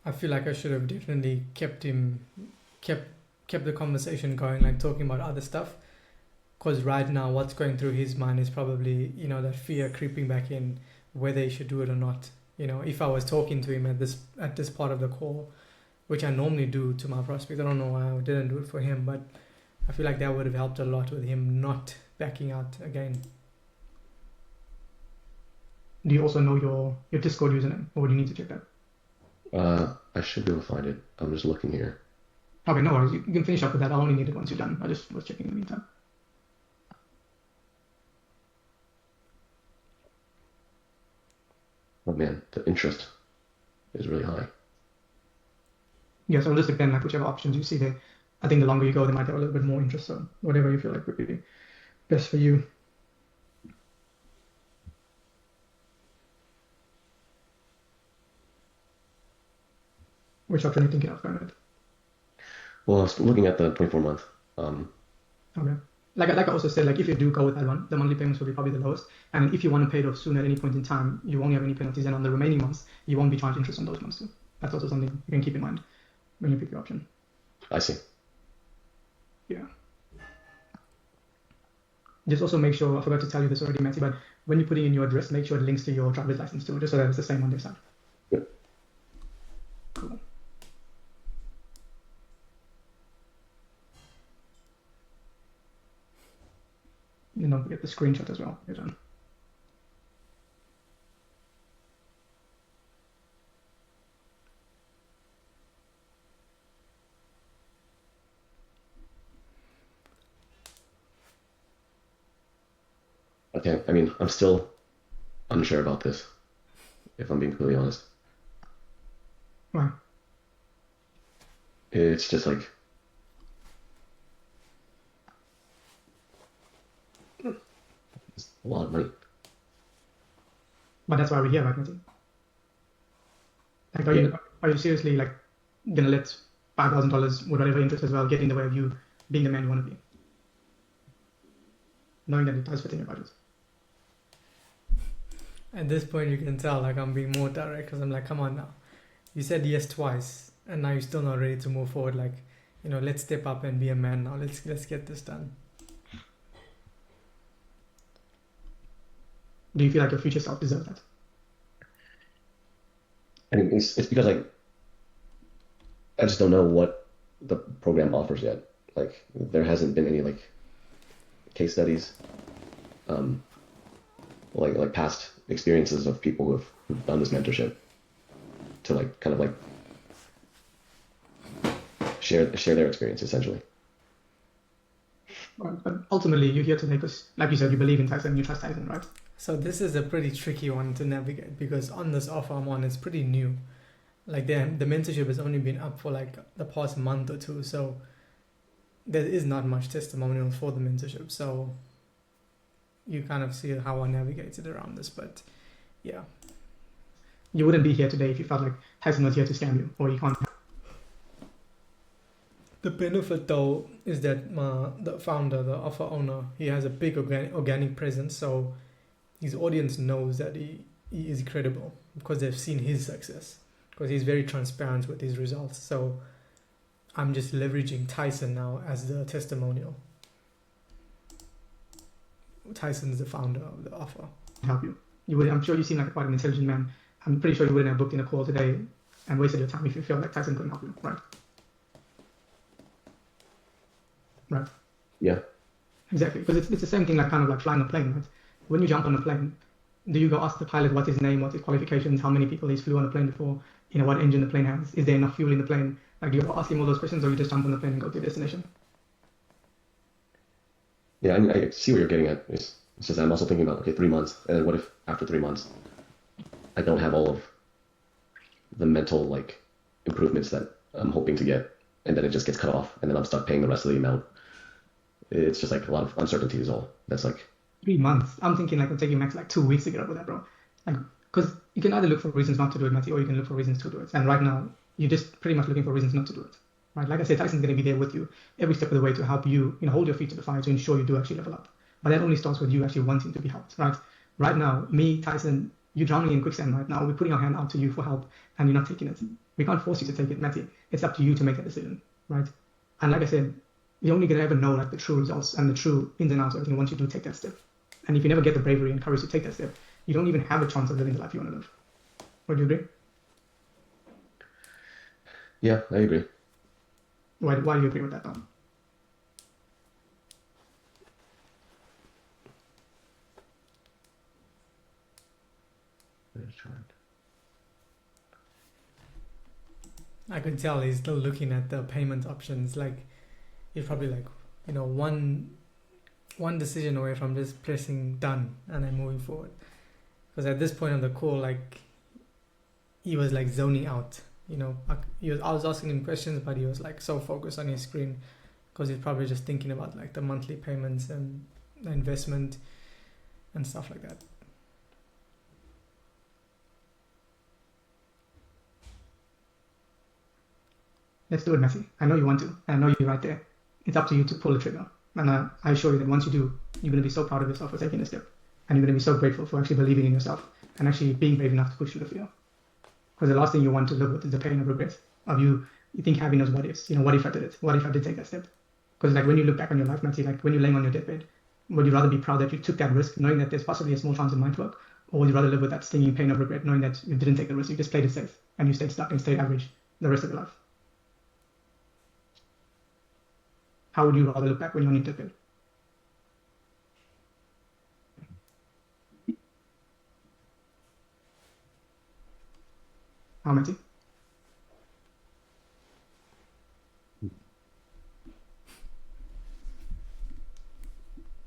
A: I feel like I should have definitely kept the conversation going, like talking about other stuff. Because right now, what's going through his mind is probably, you know, that fear creeping back in, whether he should do it or not. You know, if I was talking to him at this part of the call, which I normally do to my prospect, I don't know why I didn't do it for him, but I feel like that would have helped a lot with him not backing out again.
B: Do you also know your Discord username, or do you need to check that?
C: I should be able to find it. I'm just looking here.
B: Okay, no worries. You can finish up with that. I'll only need it once you're done. I just was checking in the meantime.
C: Oh man, the interest is really high.
B: Yeah, so just depend like whichever options you see there. I think the longer you go, they might have a little bit more interest. So whatever you feel like would be best for you. Which option are you thinking of going with?
C: Well, I was looking at the 24-month.
B: Okay. Like I also said, like if you do go with that one, the monthly payments will be probably the lowest. And if you want to pay it off soon at any point in time, you won't have any penalties. And on the remaining months, you won't be charged interest on those months too. That's also something you can keep in mind when you pick your option.
C: I see.
B: Yeah. Just also make sure, I forgot to tell you this already, Matty, but when you're putting in your address, make sure it links to your driver's license too, just so that it's the same on their side.
C: Good.
B: Cool. And don't forget the screenshot as well. You're done.
C: Okay, I mean, I'm still unsure about this, if I'm being completely honest.
B: Why?
C: It's just like, it's a lot of money.
B: But that's why we're here, right, Matty? Like, are you seriously like gonna let $5,000 with whatever interest as well get in the way of you being the man you want to be? Knowing that it does fit in your budget.
A: At this point, you can tell like I'm being more direct because I'm like, come on now. You said yes twice, and now you're still not ready to move forward. Like, you know, let's step up and be a man now. Let's get this done.
B: Do you feel like your future self deserves that?
C: I mean, it's because I just don't know what the program offers yet. Like, there hasn't been any like case studies, like past experiences of people who've done this mentorship to like kind of like share their experience essentially.
B: But ultimately, you're here to make us, like you said, you believe in Tyson, you trust Tyson, right?
A: So this is a pretty tricky one to navigate because on this offer I'm on, it's pretty new. like the mentorship has only been up for like the past month or two, so there is not much testimonial for the mentorship. So you kind of see how I navigated around this, but yeah.
B: You wouldn't be here today if you felt like Tyson was here to scam you, or you can't.
A: The benefit though is that the founder, the offer owner, he has a big organic presence, so his audience knows that he is credible because they've seen his success, because he's very transparent with his results. So I'm just leveraging Tyson now as the testimonial. Tyson is the founder of the offer.
B: Help you. You would. I'm sure you seem like quite an intelligent man. I'm pretty sure you wouldn't have booked in a call today and wasted your time if you felt like Tyson couldn't help you, right? Right.
C: Yeah.
B: Exactly, because it's the same thing, like kind of like flying a plane, right? When you jump on a plane, do you go ask the pilot what his name, what his qualifications, how many people he's flew on a plane before, what engine the plane has, is there enough fuel in the plane? Like, do you ask him all those questions, or you just jump on the plane and go to your destination?
C: Yeah, I mean, I see what you're getting at. It's just I'm also thinking about, okay, 3 months, and then what if after 3 months I don't have all of the mental like improvements that I'm hoping to get, and then it just gets cut off, and then I'm stuck paying the rest of the amount. It's just like a lot of uncertainty is all. That's like
B: 3 months. I'm thinking like it'll take you max like 2 weeks to get over that, bro. Like, because you can either look for reasons not to do it, Matty, or you can look for reasons to do it. And right now, you're just pretty much looking for reasons not to do it, right? Like I said, Tyson's going to be there with you every step of the way to help you, hold your feet to the fire to ensure you do actually level up. But that only starts with you actually wanting to be helped, right? Right now, me, Tyson, you're drowning in quicksand right now. We're putting our hand out to you for help, and you're not taking it. We can't force you to take it, Matty. It's up to you to make that decision, right? And like I said, you're only going to ever know like the true results and the true ins and outs of everything once you do take that step. And if you never get the bravery and courage to take that step, you don't even have a chance of living the life you want to live. Would you agree?
C: Yeah, I agree.
B: Why do you agree with that, though?
A: I can tell he's still looking at the payment options. Like, he's probably like, one decision away from just pressing done and then moving forward. Because at this point of the call, like, he was like zoning out. I was asking him questions, but he was like so focused on his screen because he's probably just thinking about like the monthly payments and the investment and stuff like that.
B: Let's do it, Messi. I know you want to. I know you're right there. It's up to you to pull the trigger. And I assure you that once you do, you're going to be so proud of yourself for taking this step. And you're going to be so grateful for actually believing in yourself and actually being brave enough to push through the fear. Because the last thing you want to live with is the pain of regret of you think having those what ifs. What if I did it? What if I did take that step? Because like when you look back on your life, Matty, like when you're laying on your deathbed, would you rather be proud that you took that risk, knowing that there's possibly a small chance it might work? Or would you rather live with that stinging pain of regret, knowing that you didn't take the risk, you just played it safe and you stayed stuck and stayed average the rest of your life? How would you rather look back when you're on your deathbed? How, Matty?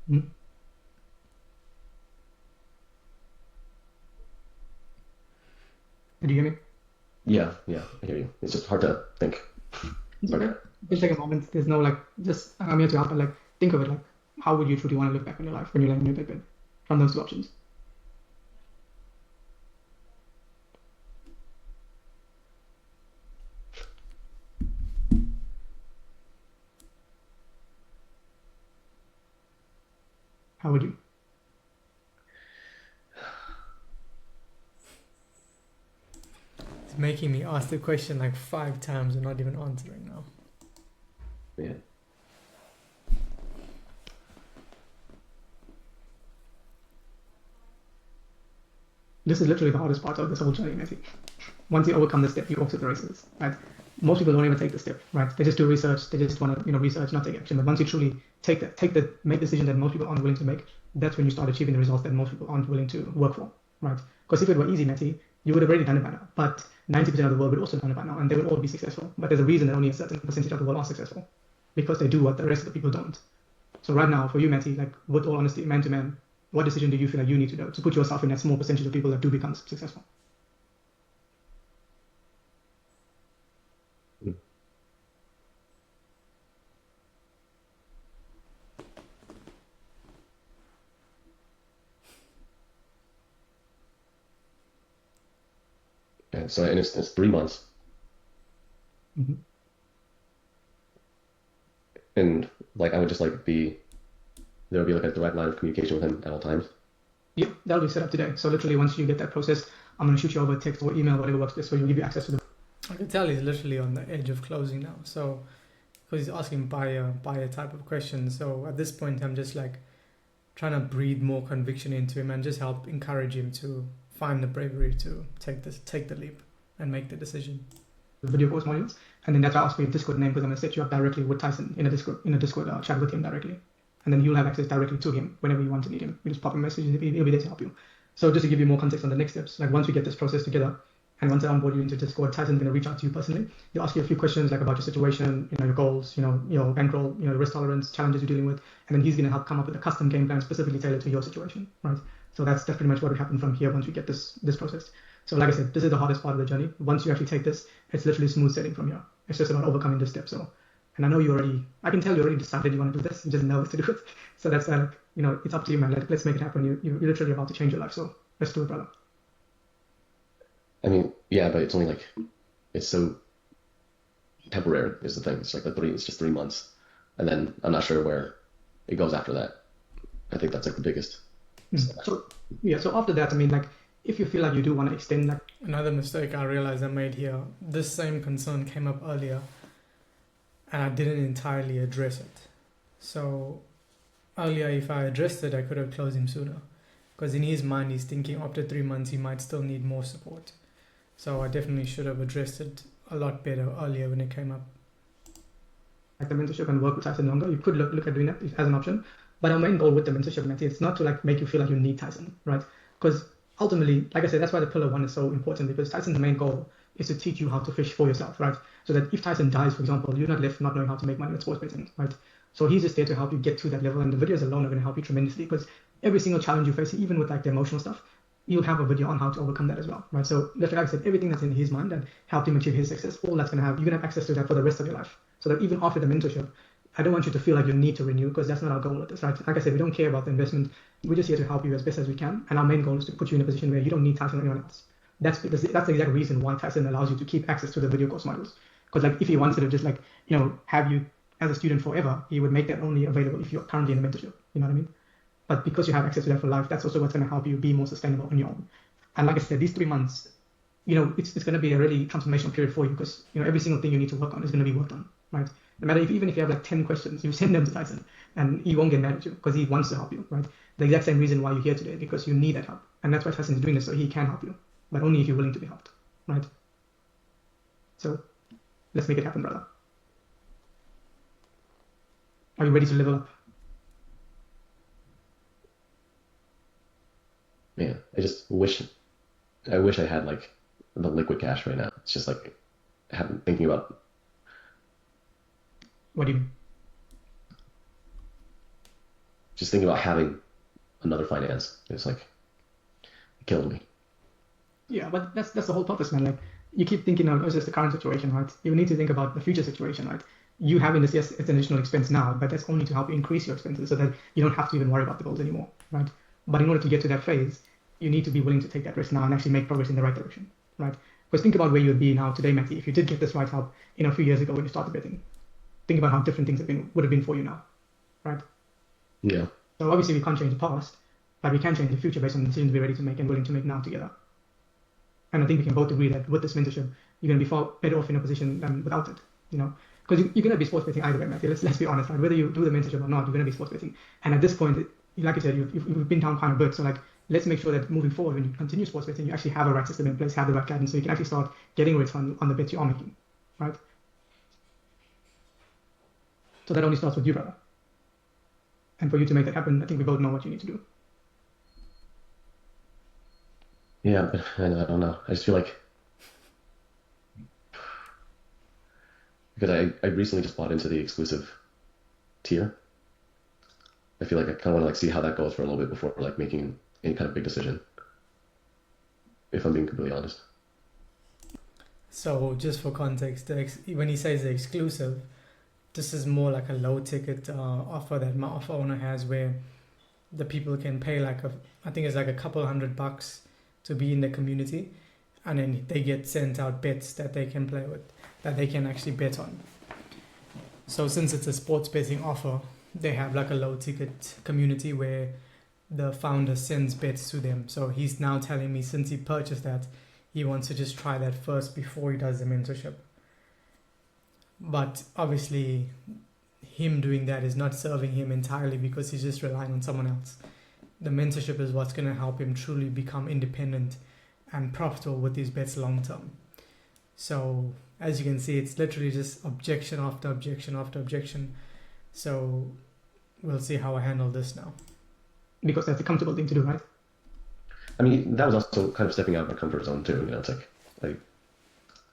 B: Hmm? Did you hear me?
C: Yeah, I hear you. It's just hard to think.
B: It's okay. Just take a moment. There's no I'm here to help, and think of it like, how would you truly want to look back on your life when you're laying on your deathbed? From those two options. How would you?
A: It's making me ask the question like 5 times and not even answering now.
C: Yeah.
B: This is literally the hardest part of this whole journey, Messi. Once you overcome this step, you off to the races, right? Most people don't even take the step, right? They just do research. They just want to, research, not take action. But once you truly make the decision that most people aren't willing to make, that's when you start achieving the results that most people aren't willing to work for, right? Because if it were easy, Messi, you would have already done it by now. But 90% of the world would also done it by now, and they would all be successful. But there's a reason that only a certain percentage of the world are successful, because they do what the rest of the people don't. So right now, for you, Messi, with all honesty, man to man, what decision do you feel like you need to do to put yourself in that small percentage of people that do become successful?
C: So and it's 3 months,
B: Mm-hmm.
C: and like I would just like there would be like a direct line of communication with him at all times.
B: Yeah, that'll be set up today. So literally, once you get that processed, I'm going to shoot you over text or email, whatever works best for you. Give you access to the.
A: I can tell he's literally on the edge of closing now. So, because he's asking buyer type of questions. So at this point, I'm just like trying to breathe more conviction into him and just help encourage him to find the bravery to take the leap and make the decision.
B: Video course modules, and then that's why I asked for your Discord name because I'm going to set you up directly with Tyson in a Discord chat with him directly, and then you'll have access directly to him whenever you want to need him. You just pop a message, he'll be there to help you. So just to give you more context on the next steps, like once we get this process together, and once I onboard you into Discord, Tyson's going to reach out to you personally. He'll ask you a few questions like about your situation, your goals, your bankroll, your risk tolerance, challenges you're dealing with, and then he's going to help come up with a custom game plan specifically tailored to your situation, right? So that's pretty much what will happen from here once we get this process. So like I said, this is the hardest part of the journey. Once you actually take this, it's literally smooth sailing from here. It's just about overcoming this step. So, and I know I can tell you already decided you want to do this. You're just nervous to do it. So that's it's up to you, man. Let's make it happen. You're literally about to change your life. So let's do it, brother.
C: I mean, yeah, but it's only like it's so temporary is the thing. It's like it's just 3 months, and then I'm not sure where it goes after that. I think that's like the biggest.
B: So after that, I mean, like if you feel like you do want to extend, like
A: another mistake I realized I made here. This same concern came up earlier, and I didn't entirely address it. So earlier, if I addressed it, I could have closed him sooner, because in his mind he's thinking after 3 months he might still need more support. So I definitely should have addressed it a lot better earlier when it came up.
B: Like the mentorship and work with Tyson longer, you could look at doing that as an option. But our main goal with the mentorship, Matty, it's not to like make you feel like you need Tyson, right? Because ultimately, like I said, that's why the pillar one is so important, because Tyson's main goal is to teach you how to fish for yourself, right? So that if Tyson dies, for example, you're not left not knowing how to make money with sports betting, right? So he's just there to help you get to that level, and the videos alone are going to help you tremendously, because every single challenge you face, even with like the emotional stuff, you'll have a video on how to overcome that as well, right? So like I said, everything that's in his mind and help him achieve his success, all that's going to have, you're going to have access to that for the rest of your life. So that even after the mentorship, I don't want you to feel like you need to renew, because that's not our goal with this, right? Like I said, we don't care about the investment. We're just here to help you as best as we can. And our main goal is to put you in a position where you don't need Tyson or anyone else. That's the exact reason why Tyson allows you to keep access to the video course modules. Because like if he wanted to just like, have you as a student forever, he would make that only available if you're currently in a mentorship. You know what I mean? But because you have access to that for life, that's also what's going to help you be more sustainable on your own. And like I said, these 3 months, it's going to be a really transformational period for you, because every single thing you need to work on is going to be worked on, right? No matter even if you have like 10 questions, you send them to Tyson and he won't get mad at you because he wants to help you, right? The exact same reason why you're here today, because you need that help. And that's why Tyson is doing this, so he can help you, but only if you're willing to be helped, right? So let's make it happen, brother. Are you ready to level up?
C: Man, I wish I had like the liquid cash right now. It's just like thinking about.
B: What do you mean?
C: Just thinking about having another finance. It's like it killed me.
B: Yeah, but that's the whole purpose, man. Like you keep thinking of it's just the current situation, right? You need to think about the future situation, right? You having this, yes, it's an additional expense now, but that's only to help you increase your expenses so that you don't have to even worry about the bills anymore, right? But in order to get to that phase, you need to be willing to take that risk now and actually make progress in the right direction, right? Because think about where you would be now today, Matty, if you did get this right help, a few years ago when you started betting. Think about how different things would have been for you now, right?
C: Yeah.
B: So obviously we can't change the past, but we can change the future based on the decisions we're ready to make and willing to make now together. And I think we can both agree that with this mentorship, you're going to be far better off in a position than without it, because you're going to be sports betting either way, Matthew. Let's be honest, right? Whether you do the mentorship or not, you're going to be sports betting. And at this point, like you said, you've been down quite a bit. So like, let's make sure that moving forward, when you continue sports betting, you actually have a right system in place, have the right guidance, so you can actually start getting return on the bets you are making, right? So that only starts with you, brother. And for you to make that happen, I think we both know what you need to do.
C: Yeah, but I don't know. I just feel like because I recently just bought into the exclusive tier. I feel like I kind of want to like see how that goes for a little bit before like making any kind of big decision. If I'm being completely honest.
A: So just for context, when he says the exclusive, this is more like a low ticket offer that my offer owner has, where the people can pay I think it's like a couple $100 to be in the community, and then they get sent out bets that they can play with, that they can actually bet on. So since it's a sports betting offer, they have like a low ticket community where the founder sends bets to them. So he's now telling me, since he purchased that, he wants to just try that first before he does the mentorship. But obviously him doing that is not serving him entirely, because he's just relying on someone else. The mentorship is what's going to help him truly become independent and profitable with his bets long term. So as you can see, it's literally just objection after objection after objection. So we'll see how I handle this now.
B: Because that's a comfortable thing to do, right?
C: I mean, that was also kind of stepping out of my comfort zone too. You know, it's like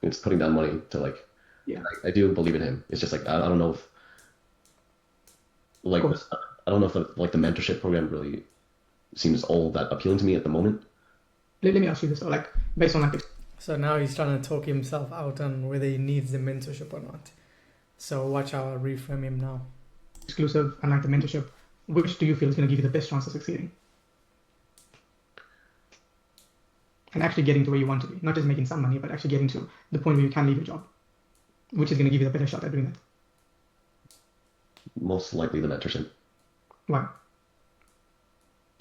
C: it's putting down money to like.
B: Yeah.
C: I do believe in him. It's just like I don't know if like I don't know if the mentorship program really seems all that appealing to me at the moment.
B: Let me ask you this, though, like based on like.
A: So now he's trying to talk himself out on whether he needs the mentorship or not. So watch how I reframe him now.
B: Exclusive and like the mentorship, which do you feel is going to give you the best chance of succeeding? And actually getting to where you want to be, not just making some money, but actually getting to the point where you can leave your job, which is going to give you the better shot at doing that.
C: Most likely the mentorship.
B: Why?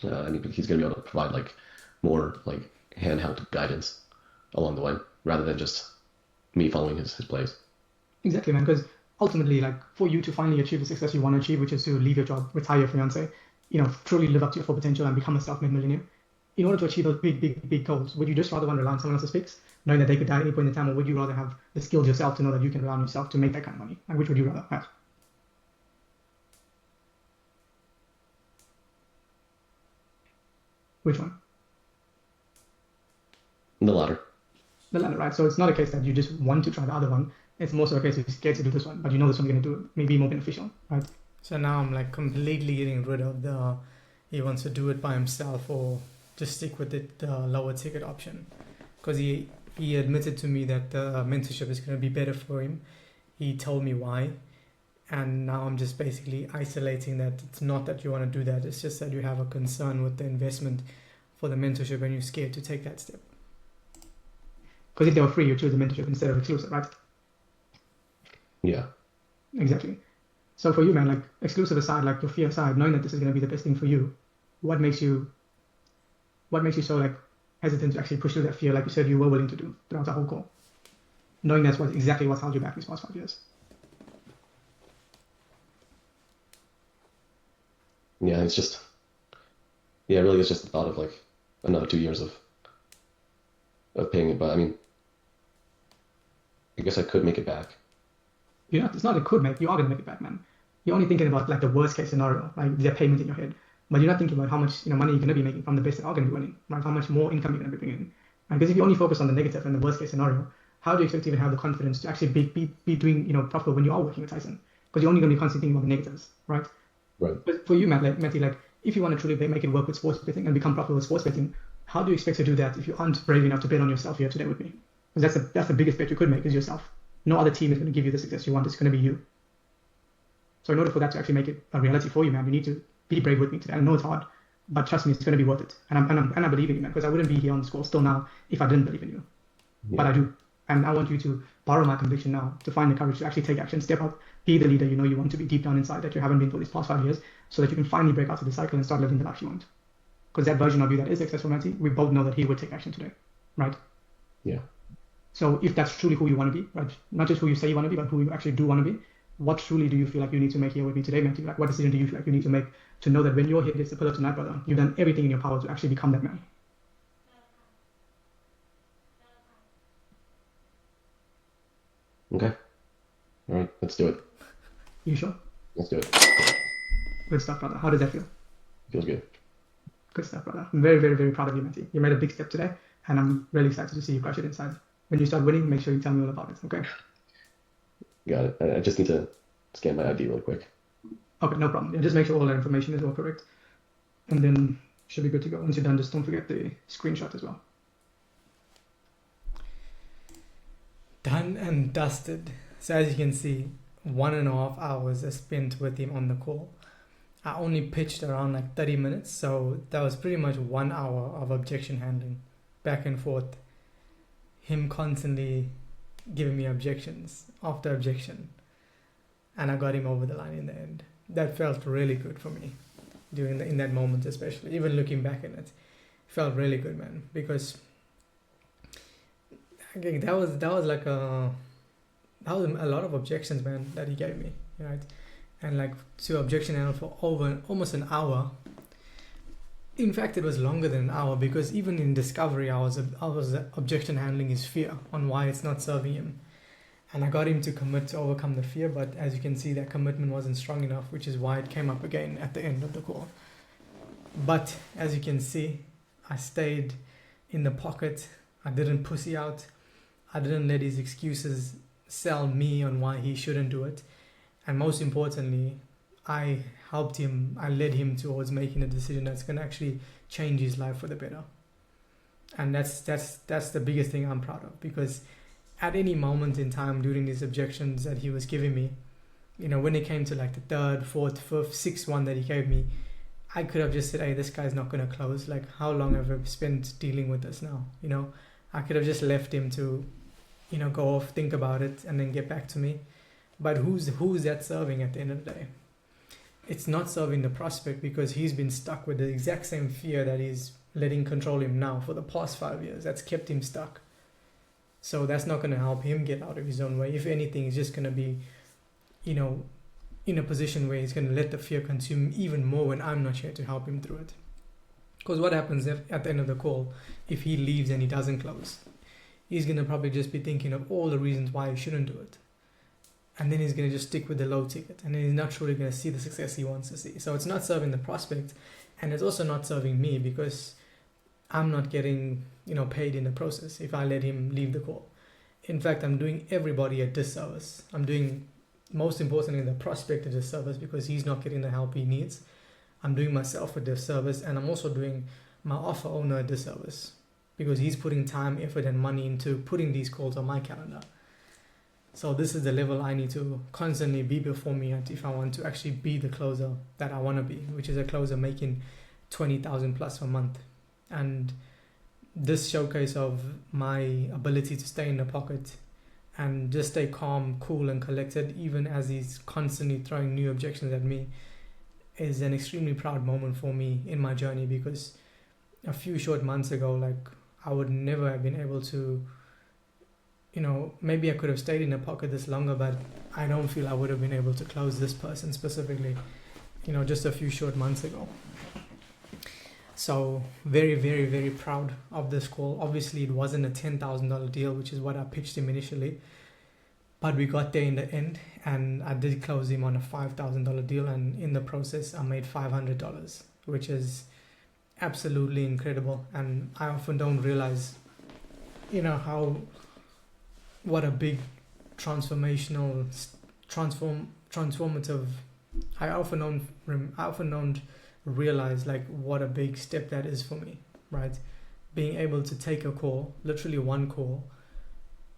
C: I mean, he's going to be able to provide like more like handheld guidance along the way, rather than just me following his plays.
B: Exactly, man. Because ultimately, like for you to finally achieve the success you want to achieve, which is to leave your job, retire your fiance, truly live up to your full potential and become a self-made millionaire. In order to achieve those big goals, would you just rather want to rely on someone else's picks, knowing that they could die at any point in time, or would you rather have the skills yourself to know that you can rely on yourself to make that kind of money? Like, which would you rather have? Which one?
C: The latter.
B: The latter, right? So it's not a case that you just want to try the other one. It's more so a case you're scared to do this one, but you know this one's going to do it, maybe more beneficial, right?
A: So now I'm like completely getting rid of he wants to do it by himself or just stick with the lower ticket option, because he admitted to me that the mentorship is going to be better for him. He told me why, and now I'm just basically isolating that it's not that you want to do that, it's just that you have a concern with the investment for the mentorship and you're scared to take that step.
B: Because if they were free, you choose the mentorship instead of exclusive, right?
C: Yeah.
B: Exactly. So for you, man, like exclusive aside, like your fear aside, knowing that this is going to be the best thing for you, what makes you so like hesitant to actually push through that fear, like you said you were willing to do throughout the whole call, knowing that's exactly what's held you back these past 5 years?
C: Yeah, it's just, really, it's just the thought of like another 2 years of paying it. But I mean, I guess I could make it back.
B: It's not a could make, you are going to make it back, man. You're only thinking about like the worst case scenario, like their payment in your head. But you're not thinking about how much money you're going to be making from the bets that are going to be winning, right? How much more income you're going to be bringing in. Because if you only focus on the negative and the worst case scenario, how do you expect to even have the confidence to actually be doing profitable when you are working with Tyson? Because you're only going to be constantly thinking about the negatives, right?
C: Right.
B: But for you, Matty, like if you want to truly make it work with sports betting and become profitable with sports betting, how do you expect to do that if you aren't brave enough to bet on yourself here today with me? Because that's the biggest bet you could make is yourself. No other team is going to give you the success you want. It's going to be you. So in order for that to actually make it a reality for you, man, you need to be brave with me today. I know it's hard, but trust me, it's going to be worth it. And I believe in you, man, because I wouldn't be here on this call still now if I didn't believe in you. Yeah. But I do. And I want you to borrow my conviction now, to find the courage to actually take action, step up, be the leader you want to be deep down inside that you haven't been for these past 5 years, so that you can finally break out of the cycle and start living the life you want. Because that version of you that is successful, Matty, we both know that he would take action today, right?
C: Yeah.
B: So if that's truly who you want to be, right? Not just who you say you want to be, but who you actually do want to be, what truly do you feel like you need to make here with me today, Matty? Like what decision do you feel like you need to make to know that when your head hits the pillow tonight, brother, you've done everything in your power to actually become that man?
C: Okay. All right, let's do it.
B: You sure?
C: Let's do it.
B: Good stuff, brother. How does that feel?
C: Feels good.
B: Good stuff, brother. I'm very, very, very proud of you, Matty. You made a big step today, and I'm really excited to see you crush it inside. When you start winning, make sure you tell me all about it, okay?
C: Got it. I just need to scan my ID real quick.
B: Okay, no problem. Yeah, just make sure all that information is all correct. And then you should be good to go. Once you're done, just don't forget the screenshot as well.
A: Done and dusted. So as you can see, 1.5 hours I spent with him on the call. I only pitched around like 30 minutes, so that was pretty much 1 hour of objection handling, back and forth. him constantly giving me objections after objection, and I got him over the line in the end. That felt really good for me in that moment, especially. Even looking back at it, felt really good, man, because that was a lot of objections, man, that he gave me, right? And like to objection handle for over almost an hour. In fact, it was longer than an hour, because even in discovery, I was objection handling his fear on why it's not serving him. And I got him to commit to overcome the fear, but as you can see, that commitment wasn't strong enough, which is why it came up again at the end of the call. But as you can see, I stayed in the pocket. I didn't pussy out. I didn't let his excuses sell me on why he shouldn't do it. And most importantly, I helped him, I led him towards making a decision that's going to actually change his life for the better. And that's the biggest thing I'm proud of, because at any moment in time during these objections that he was giving me, you know, when it came to like the third, fourth, fifth, sixth one that he gave me, I could have just said, hey, this guy's not going to close. Like, how long have I spent dealing with this now? You know, I could have just left him to, you know, go off, think about it, and then get back to me. But who's that serving at the end of the day? It's not serving the prospect, because he's been stuck with the exact same fear that he's letting control him now for the past 5 years. That's kept him stuck. So that's not going to help him get out of his own way. If anything, he's just going to be, you know, in a position where he's going to let the fear consume him even more when I'm not here to help him through it. Because what happens at the end of the call, if he leaves and he doesn't close, he's going to probably just be thinking of all the reasons why he shouldn't do it. And then he's going to just stick with the low ticket, and then he's not truly going to see the success he wants to see. So it's not serving the prospect, and it's also not serving me, because I'm not getting, you know, paid in the process if I let him leave the call. In fact, I'm doing everybody a disservice. I'm doing, most importantly, the prospect a disservice, because he's not getting the help he needs. I'm doing myself a disservice, and I'm also doing my offer owner a disservice, because he's putting time, effort, and money into putting these calls on my calendar. So this is the level I need to constantly be before me at if I want to actually be the closer that I want to be, which is a closer making 20,000 plus a month. And this showcase of my ability to stay in the pocket and just stay calm, cool, and collected, even as he's constantly throwing new objections at me, is an extremely proud moment for me in my journey, because a few short months ago, like, I would never have been able to, you know, maybe I could have stayed in the pocket this longer, but I don't feel I would have been able to close this person specifically, you know, just a few short months ago. So very, very, very proud of this call. Obviously, it wasn't a $10,000 deal, which is what I pitched him initially, but we got there in the end, and I did close him on a $5,000 deal, and in the process, I made $500, which is absolutely incredible. And I often don't realize, you know, what a big transformative. I often don't realize like what a big step that is for me, right? Being able to take a call, literally one call,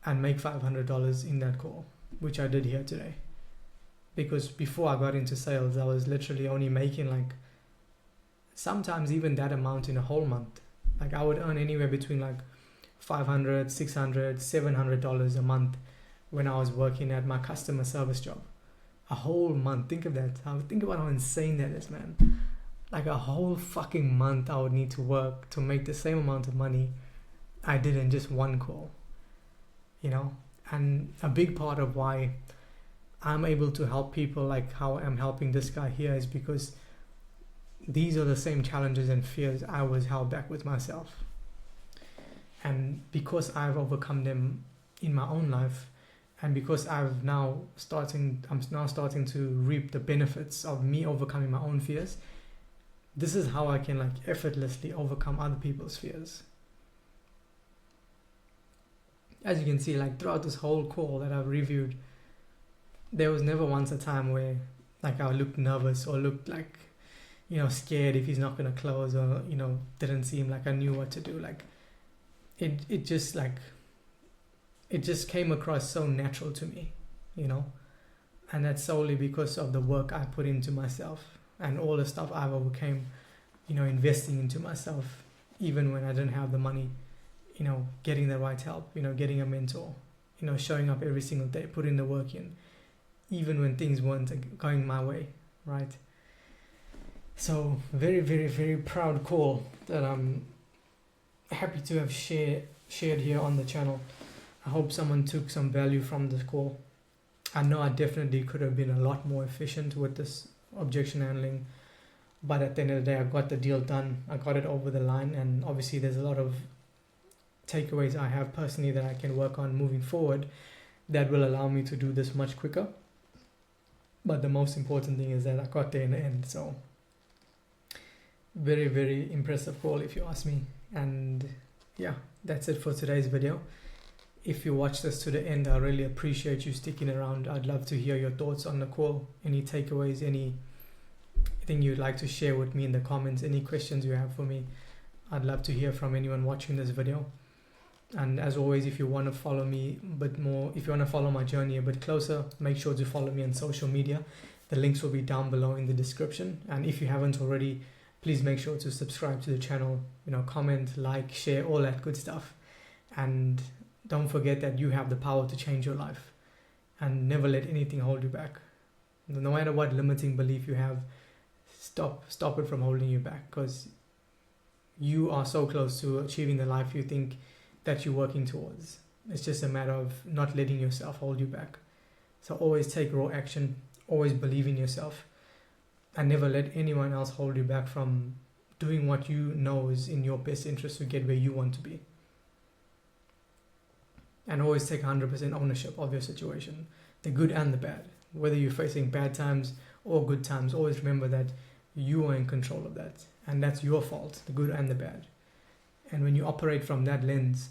A: and make $500 in that call, which I did here today. Because before I got into sales, I was literally only making like sometimes even that amount in a whole month. Like I would earn anywhere between like $500, $600, $700 a month when I was working at my customer service job. A whole month. Think of that. Think about how insane that is, man. Like a whole fucking month I would need to work to make the same amount of money I did in just one call. You know? And a big part of why I'm able to help people like how I'm helping this guy here is because these are the same challenges and fears I was held back with myself. And because I've overcome them in my own life, and because I'm now starting to reap the benefits of me overcoming my own fears, this is how I can like effortlessly overcome other people's fears. As you can see, like throughout this whole call that I've reviewed, there was never once a time where like I looked nervous or looked like, you know, scared if he's not going to close, or, you know, didn't seem like I knew what to do. Like it just came across so natural to me, you know, and that's solely because of the work I put into myself and all the stuff I've overcame, you know, investing into myself, even when I didn't have the money getting the right help, getting a mentor, showing up every single day, putting the work in, even when things weren't going my way, right? So very, very, very proud call that I'm happy to have shared here on the channel. I hope someone took some value from this call. I know I definitely could have been a lot more efficient with this objection handling, but at the end of the day, I got the deal done. I got it over the line, and obviously there's a lot of takeaways I have personally that I can work on moving forward that will allow me to do this much quicker. But the most important thing is that I got there in the end. So very, very impressive call if you ask me. And yeah, that's it for today's video. If you watch this to the end, I really appreciate you sticking around. I'd love to hear your thoughts on the call, any takeaways, anything you'd like to share with me in the comments, any questions you have for me. I'd love to hear from anyone watching this video. And as always, if you want to follow me a bit more, if you want to follow my journey a bit closer, make sure to follow me on social media. The links will be down below in the description. And if you haven't already, please make sure to subscribe to the channel, comment, like, share, all that good stuff. And don't forget that you have the power to change your life, and never let anything hold you back. No matter what limiting belief you have, stop it from holding you back, because you are so close to achieving the life you think that you're working towards. It's just a matter of not letting yourself hold you back. So always take raw action, always believe in yourself, and never let anyone else hold you back from doing what you know is in your best interest to get where you want to be. And always take 100% ownership of your situation, the good and the bad. Whether you're facing bad times or good times, always remember that you are in control of that, and that's your fault, the good and the bad. And when you operate from that lens,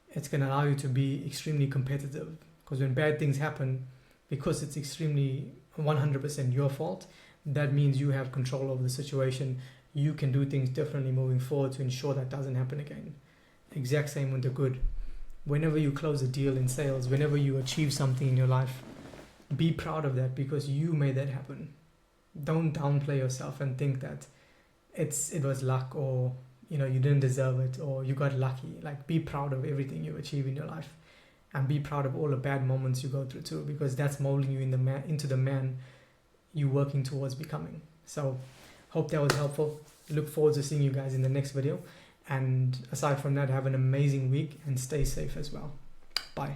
A: it's going to allow you to be extremely competitive, because when bad things happen, because it's extremely 100% your fault, that means you have control over the situation. You can do things differently moving forward to ensure that doesn't happen again. Exact same with the good. Whenever you close a deal in sales, whenever you achieve something in your life, be proud of that, because you made that happen. Don't downplay yourself and think that it was luck, or you didn't deserve it, or you got lucky. Like, be proud of everything you achieve in your life, and be proud of all the bad moments you go through too, because that's molding you into the man you're working towards becoming. So hope that was helpful. Look forward to seeing you guys in the next video. And aside from that, have an amazing week and stay safe as well. Bye.